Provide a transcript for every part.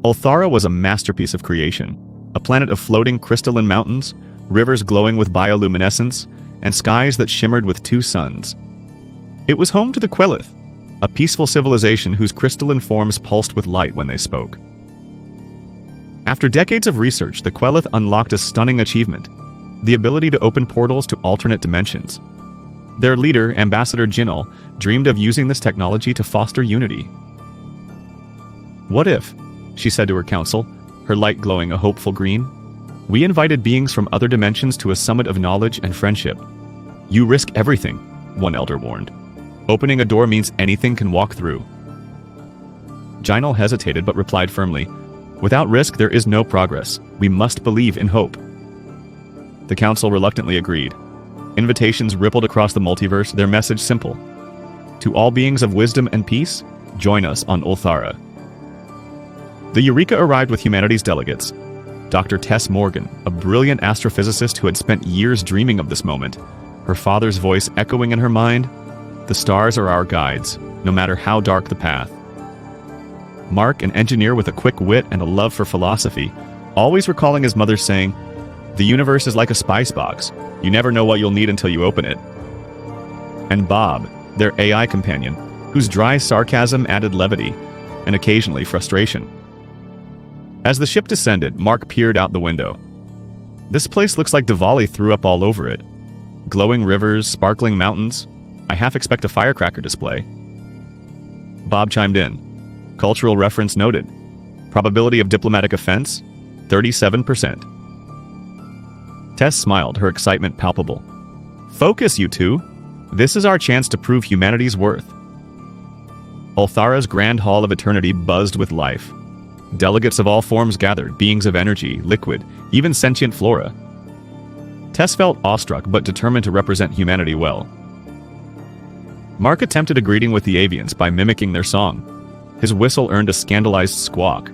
Ulthara was a masterpiece of creation, a planet of floating crystalline mountains, rivers glowing with bioluminescence, and skies that shimmered with two suns. It was home to the Qwelith, a peaceful civilization whose crystalline forms pulsed with light when they spoke. After decades of research, the Qwelith unlocked a stunning achievement: the ability to open portals to alternate dimensions. Their leader, Ambassador Jinal, dreamed of using this technology to foster unity. "What if," she said to her council, her light glowing a hopeful green, "we invited beings from other dimensions to a summit of knowledge and friendship?" "You risk everything," one elder warned. "Opening a door means anything can walk through." Jinal hesitated but replied firmly, "Without risk there is no progress. We must believe in hope." The council reluctantly agreed. Invitations rippled across the multiverse, their message simple: to all beings of wisdom and peace, join us on Ulthara. The Eureka arrived with humanity's delegates. Dr. Tess Morgan, a brilliant astrophysicist who had spent years dreaming of this moment, her father's voice echoing in her mind, "The stars are our guides, no matter how dark the path." Mark, an engineer with a quick wit and a love for philosophy, always recalling his mother's saying, "The universe is like a spice box. You never know what you'll need until you open it." And Bob, their AI companion, whose dry sarcasm added levity, and occasionally frustration. As the ship descended, Mark peered out the window. "This place looks like Diwali threw up all over it. Glowing rivers, sparkling mountains. I half expect a firecracker display." Bob chimed in. "Cultural reference noted. Probability of diplomatic offense? 37%. Tess smiled, her excitement palpable. "Focus, you two. This is our chance to prove humanity's worth." Ulthara's Grand Hall of Eternity buzzed with life. Delegates of all forms gathered, beings of energy, liquid, even sentient flora. Tess felt awestruck but determined to represent humanity well. Mark attempted a greeting with the avians by mimicking their song. His whistle earned a scandalized squawk.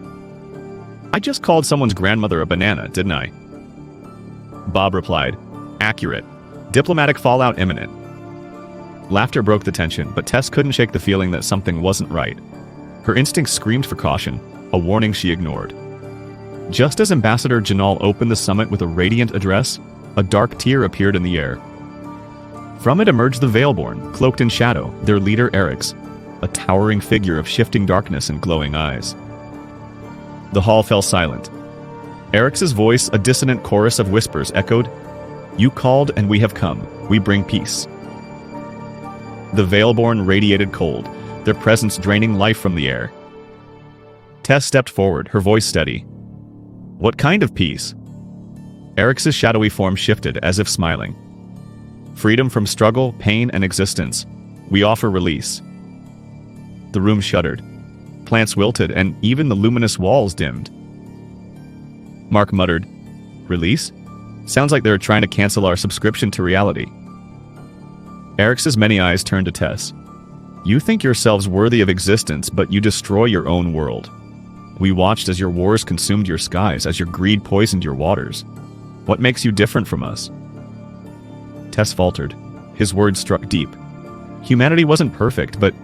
"I just called someone's grandmother a banana, didn't I?" Bob replied, "Accurate. Diplomatic fallout imminent." Laughter broke the tension, but Tess couldn't shake the feeling that something wasn't right. Her instincts screamed for caution, a warning she ignored. Just as Ambassador Jinal opened the summit with a radiant address, a dark tear appeared in the air. From it emerged the Veilborn, cloaked in shadow, their leader Eric's, a towering figure of shifting darkness and glowing eyes. The hall fell silent. Eric's voice, a dissonant chorus of whispers, echoed, "You called and we have come. We bring peace." The Veilborn radiated cold, their presence draining life from the air. Tess stepped forward, her voice steady. "What kind of peace?" Eric's shadowy form shifted, as if smiling. "Freedom from struggle, pain, and existence. We offer release." The room shuddered. Plants wilted, and even the luminous walls dimmed. Mark muttered, "Release? Sounds like they're trying to cancel our subscription to reality." Eric's many eyes turned to Tess. "You think yourselves worthy of existence, but you destroy your own world. We watched as your wars consumed your skies, as your greed poisoned your waters. What makes you different from us?" Tess faltered. His words struck deep. Humanity wasn't perfect, but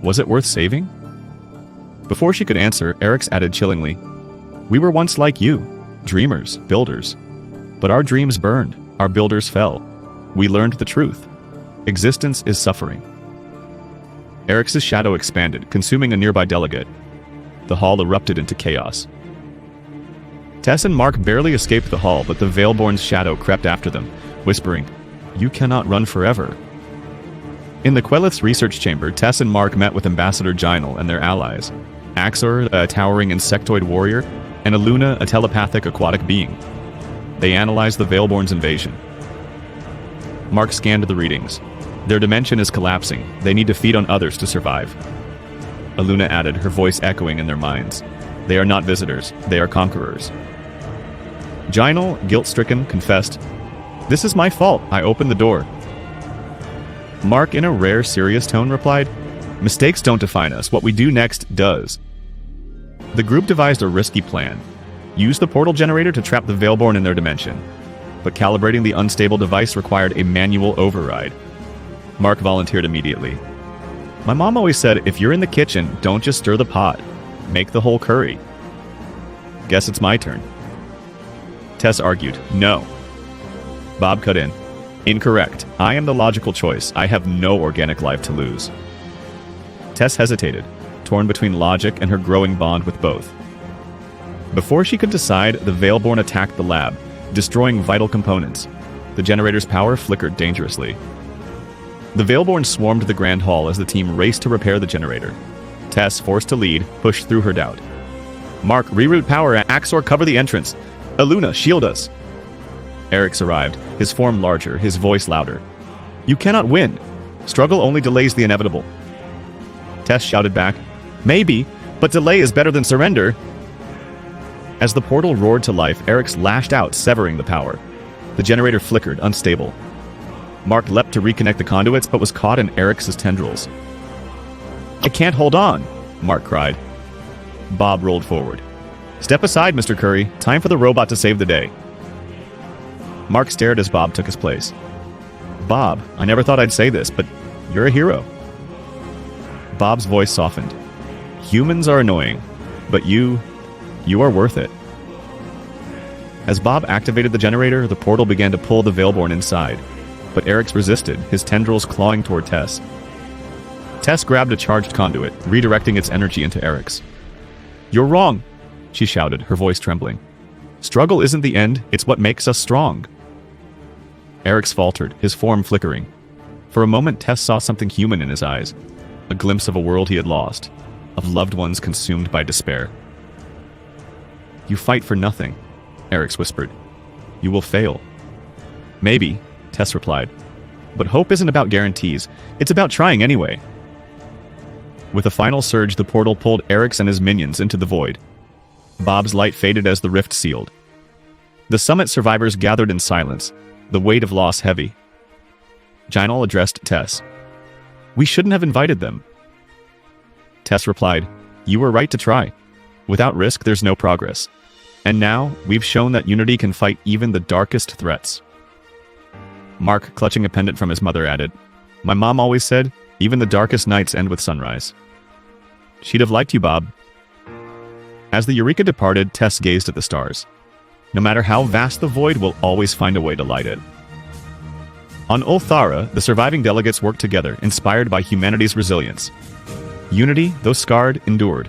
was it worth saving? Before she could answer, Eric's added chillingly, "We were once like you, dreamers, builders. But our dreams burned, our builders fell. We learned the truth. Existence is suffering." Eric's shadow expanded, consuming a nearby delegate. The hall erupted into chaos. Tess and Mark barely escaped the hall, but the Veilborn's shadow crept after them, whispering, "You cannot run forever." In the Qwelith's research chamber, Tess and Mark met with Ambassador Jinal and their allies, Axor, a towering insectoid warrior, and Aluna, a telepathic aquatic being. They analyzed the Veilborn's invasion. Mark scanned the readings. Their dimension is collapsing. They need to feed on others to survive. Aluna added, her voice echoing in their minds. They are not visitors. They are conquerors. Jinal, guilt-stricken, confessed, "This is my fault. I opened the door." Mark, in a rare, serious tone, replied, "Mistakes don't define us. What we do next does." The group devised a risky plan. Use the portal generator to trap the Veilborn in their dimension. But calibrating the unstable device required a manual override. Mark volunteered immediately. "My mom always said, if you're in the kitchen, don't just stir the pot. Make the whole curry." Guess it's my turn. Tess argued, no. Bob cut in. Incorrect. I am the logical choice. I have no organic life to lose. Tess hesitated, torn between logic and her growing bond with both. Before she could decide, the Veilborn attacked the lab, destroying vital components. The generator's power flickered dangerously. The Veilborn swarmed the Grand Hall as the team raced to repair the generator. Tess, forced to lead, pushed through her doubt. Mark, reroute power. Axor, cover the entrance. Aluna, shield us. Eric's arrived, his form larger, his voice louder. You cannot win. Struggle only delays the inevitable. Tess shouted back, maybe, but delay is better than surrender. As the portal roared to life, Eric's lashed out, severing the power. The generator flickered, unstable. Mark leapt to reconnect the conduits, but was caught in Eric's tendrils. I can't hold on, Mark cried. Bob rolled forward. Step aside, Mr. Curry. Time for the robot to save the day. Mark stared as Bob took his place. Bob, I never thought I'd say this, but you're a hero. Bob's voice softened. Humans are annoying, but you are worth it. As Bob activated the generator, the portal began to pull the Veilborn inside, but Eric's resisted, his tendrils clawing toward Tess. Tess grabbed a charged conduit, redirecting its energy into Eric's. You're wrong, she shouted, her voice trembling. Struggle isn't the end, it's what makes us strong. Eric's faltered, his form flickering. For a moment, Tess saw something human in his eyes, a glimpse of a world he had lost, of loved ones consumed by despair. You fight for nothing, Eric's whispered. You will fail. Maybe, Tess replied. But hope isn't about guarantees, it's about trying anyway. With a final surge, the portal pulled Eric's and his minions into the void. Bob's light faded as the rift sealed. The summit survivors gathered in silence, the weight of loss heavy. Jinal addressed Tess. We shouldn't have invited them. Tess replied, You were right to try. Without risk, there's no progress. And now, we've shown that unity can fight even the darkest threats. Mark, clutching a pendant from his mother, added, My mom always said, even the darkest nights end with sunrise. She'd have liked you, Bob. As the Eureka departed, Tess gazed at the stars. No matter how vast the void, we'll always find a way to light it. On Ulthara, the surviving delegates worked together, inspired by humanity's resilience. Unity, though scarred, endured.